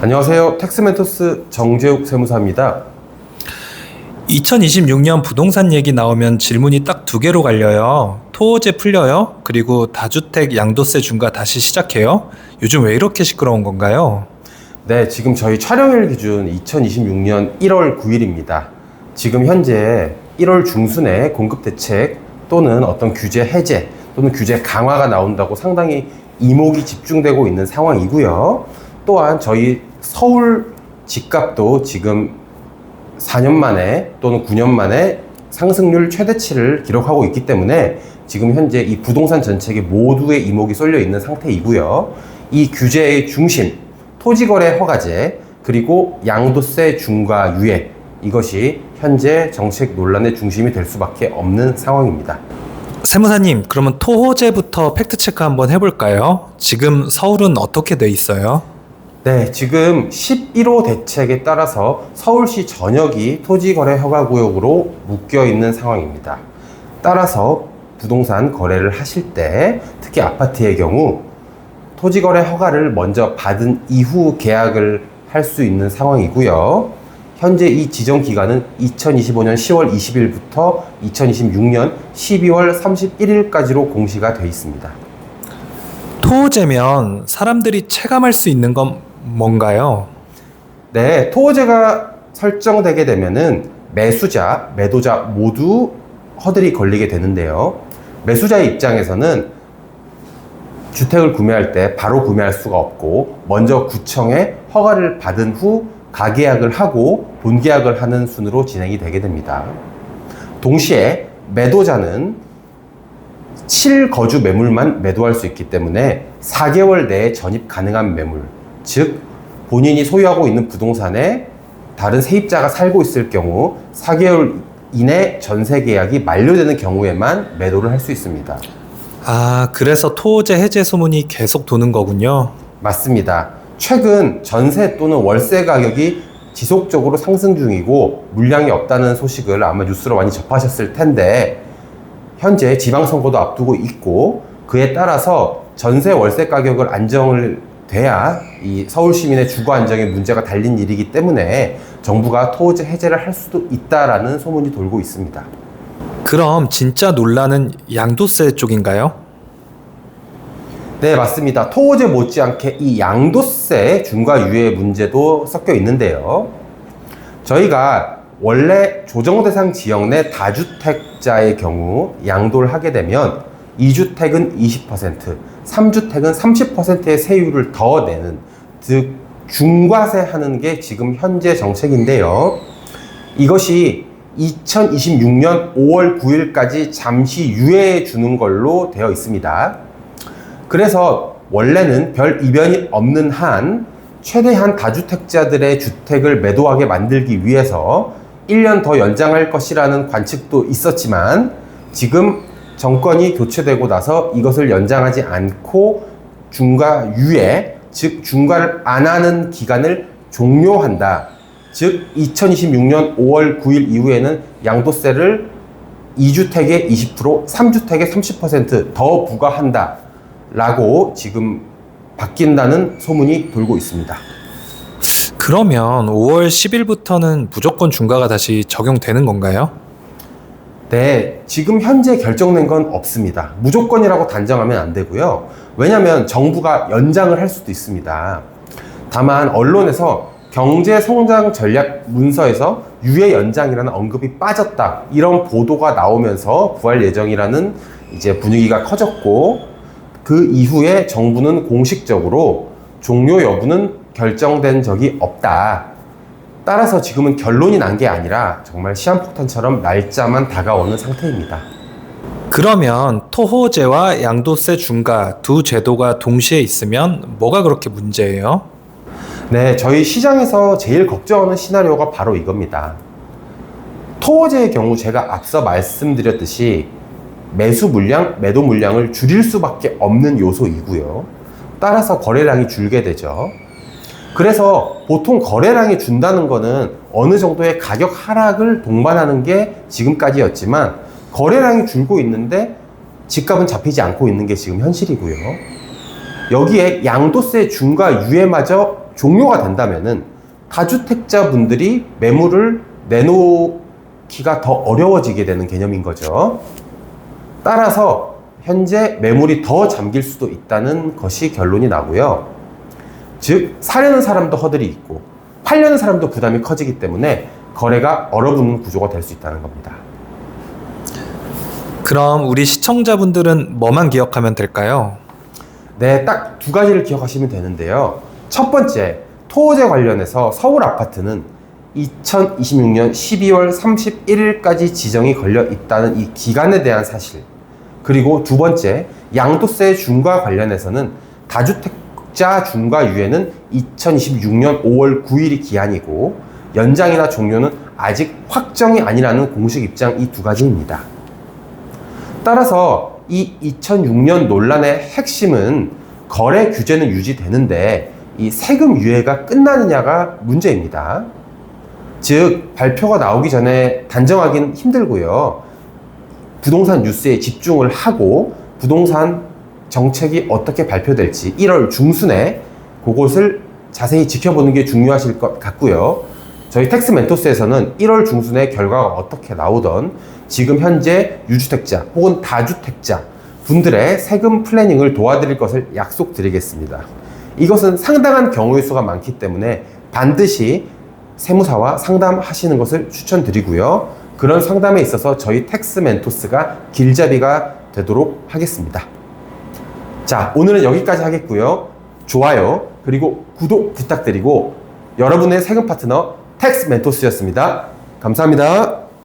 안녕하세요. 텍스멘토스 정재욱 세무사입니다. 2026년 부동산 얘기 나오면 질문이 딱 두 개로 갈려요. 토호제 풀려요? 그리고 다주택 양도세 중과 다시 시작해요? 요즘 왜 이렇게 시끄러운 건가요? 네, 지금 저희 촬영일 기준 2026년 1월 9일입니다. 지금 현재 1월 중순에 공급대책 또는 어떤 규제 해제 또는 규제 강화가 나온다고 상당히 이목이 집중되고 있는 상황이고요. 또한 저희 서울 집값도 지금 4년 만에 또는 9년 만에 상승률 최대치를 기록하고 있기 때문에 지금 현재 이 부동산 전체에 모두의 이목이 쏠려 있는 상태이고요. 이 규제의 중심, 토지거래 허가제, 그리고 양도세 중과 유예, 이것이 현재 정책 논란의 중심이 될 수밖에 없는 상황입니다. 세무사님, 그러면 토호제부터 팩트체크 한번 해볼까요? 지금 서울은 어떻게 돼 있어요? 네, 지금 11호 대책에 따라서 서울시 전역이 토지거래 허가구역으로 묶여있는 상황입니다. 따라서 부동산 거래를 하실 때, 특히 아파트의 경우 토지거래 허가를 먼저 받은 이후 계약을 할 수 있는 상황이고요. 현재 이 지정 기간은 2025년 10월 20일부터 2026년 12월 31일까지로 공시가 되어 있습니다. 토호제면 사람들이 체감할 수 있는 건 뭔가요? 네, 토호제가 설정되게 되면은 매수자, 매도자 모두 허들이 걸리게 되는데요. 매수자의 입장에서는 주택을 구매할 때 바로 구매할 수가 없고 먼저 구청에 허가를 받은 후 가계약을 하고 본계약을 하는 순으로 진행이 되게 됩니다. 동시에 매도자는 실거주 매물만 매도할 수 있기 때문에 4개월 내에 전입 가능한 매물, 즉 본인이 소유하고 있는 부동산에 다른 세입자가 살고 있을 경우 4개월 이내 전세 계약이 만료되는 경우에만 매도를 할 수 있습니다. 아, 그래서 토호제 해제 소문이 계속 도는 거군요. 맞습니다. 최근 전세 또는 월세 가격이 지속적으로 상승 중이고 물량이 없다는 소식을 아마 뉴스로 많이 접하셨을 텐데, 현재 지방선거도 앞두고 있고 그에 따라서 전세 월세 가격을 안정을 돼야 이 서울 시민의 주거 안정에 문제가 달린 일이기 때문에 정부가 토호제 해제를 할 수도 있다라는 소문이 돌고 있습니다. 그럼 진짜 논란은 양도세 쪽인가요? 네, 맞습니다. 토호제 못지않게 이 양도세 중과 유예 문제도 섞여 있는데요. 저희가 원래 조정 대상 지역 내 다주택자의 경우 양도를 하게 되면 2주택은 20%, 3주택은 30%의 세율을 더 내는, 즉 중과세 하는 게 지금 현재 정책인데요. 이것이 2026년 5월 9일까지 잠시 유예해 주는 걸로 되어 있습니다. 그래서 원래는 별 이변이 없는 한 최대한 다주택자들의 주택을 매도하게 만들기 위해서 1년 더 연장할 것이라는 관측도 있었지만, 지금 정권이 교체되고 나서 이것을 연장하지 않고 중과 유예, 즉 중과를 안 하는 기간을 종료한다. 즉 2026년 5월 9일 이후에는 양도세를 2주택에 20%, 3주택에 30% 더 부과한다 라고 지금 바뀐다는 소문이 돌고 있습니다. 그러면 5월 10일부터는 무조건 중과가 다시 적용되는 건가요? 네, 지금 현재 결정된 건 없습니다. 무조건이라고 단정하면 안 되고요. 왜냐하면 정부가 연장을 할 수도 있습니다. 다만 언론에서 경제성장 전략 문서에서 유예 연장이라는 언급이 빠졌다, 이런 보도가 나오면서 구할 예정이라는 이제 분위기가 커졌고, 그 이후에 정부는 공식적으로 종료 여부는 결정된 적이 없다. 따라서 지금은 결론이 난 게 아니라 정말 시한폭탄처럼 날짜만 다가오는 상태입니다. 그러면 토호제와 양도세 중과 두 제도가 동시에 있으면 뭐가 그렇게 문제예요? 네, 저희 시장에서 제일 걱정하는 시나리오가 바로 이겁니다. 토호제의 경우 제가 앞서 말씀드렸듯이 매수 물량, 매도 물량을 줄일 수밖에 없는 요소이고요. 따라서 거래량이 줄게 되죠. 그래서 보통 거래량이 준다는 거는 어느 정도의 가격 하락을 동반하는 게 지금까지였지만, 거래량이 줄고 있는데 집값은 잡히지 않고 있는 게 지금 현실이고요. 여기에 양도세 중과 유예마저 종료가 된다면은 다주택자분들이 매물을 내놓기가 더 어려워지게 되는 개념인 거죠. 따라서 현재 매물이 더 잠길 수도 있다는 것이 결론이 나고요. 즉 사려는 사람도 허들이 있고 팔려는 사람도 부담이 커지기 때문에 거래가 얼어붙는 구조가 될 수 있다는 겁니다. 그럼 우리 시청자분들은 뭐만 기억하면 될까요? 네, 딱 두 가지를 기억하시면 되는데요. 첫 번째, 토호제 관련해서 서울 아파트는 2026년 12월 31일까지 지정이 걸려 있다는 이 기간에 대한 사실. 그리고 두 번째, 양도세 중과 관련해서는 다주택자 중과 유예는 2026년 5월 9일이 기한이고 연장이나 종료는 아직 확정이 아니라는 공식 입장 이 두 가지입니다. 따라서 이 2006년 논란의 핵심은 거래 규제는 유지되는데 이 세금 유예가 끝나느냐가 문제입니다. 즉 발표가 나오기 전에 단정하기는 힘들고요. 부동산 뉴스에 집중을 하고 부동산 정책이 어떻게 발표될지 1월 중순에 그것을 자세히 지켜보는 게 중요하실 것 같고요. 저희 텍스 멘토스에서는 1월 중순에 결과가 어떻게 나오던 지금 현재 유주택자 혹은 다주택자 분들의 세금 플래닝을 도와드릴 것을 약속드리겠습니다. 이것은 상당한 경우의 수가 많기 때문에 반드시 세무사와 상담하시는 것을 추천드리고요. 그런 상담에 있어서 저희 텍스 멘토스가 길잡이가 되도록 하겠습니다. 자, 오늘은 여기까지 하겠고요. 좋아요 그리고 구독 부탁드리고 여러분의 세금 파트너 텍스 멘토스였습니다. 감사합니다.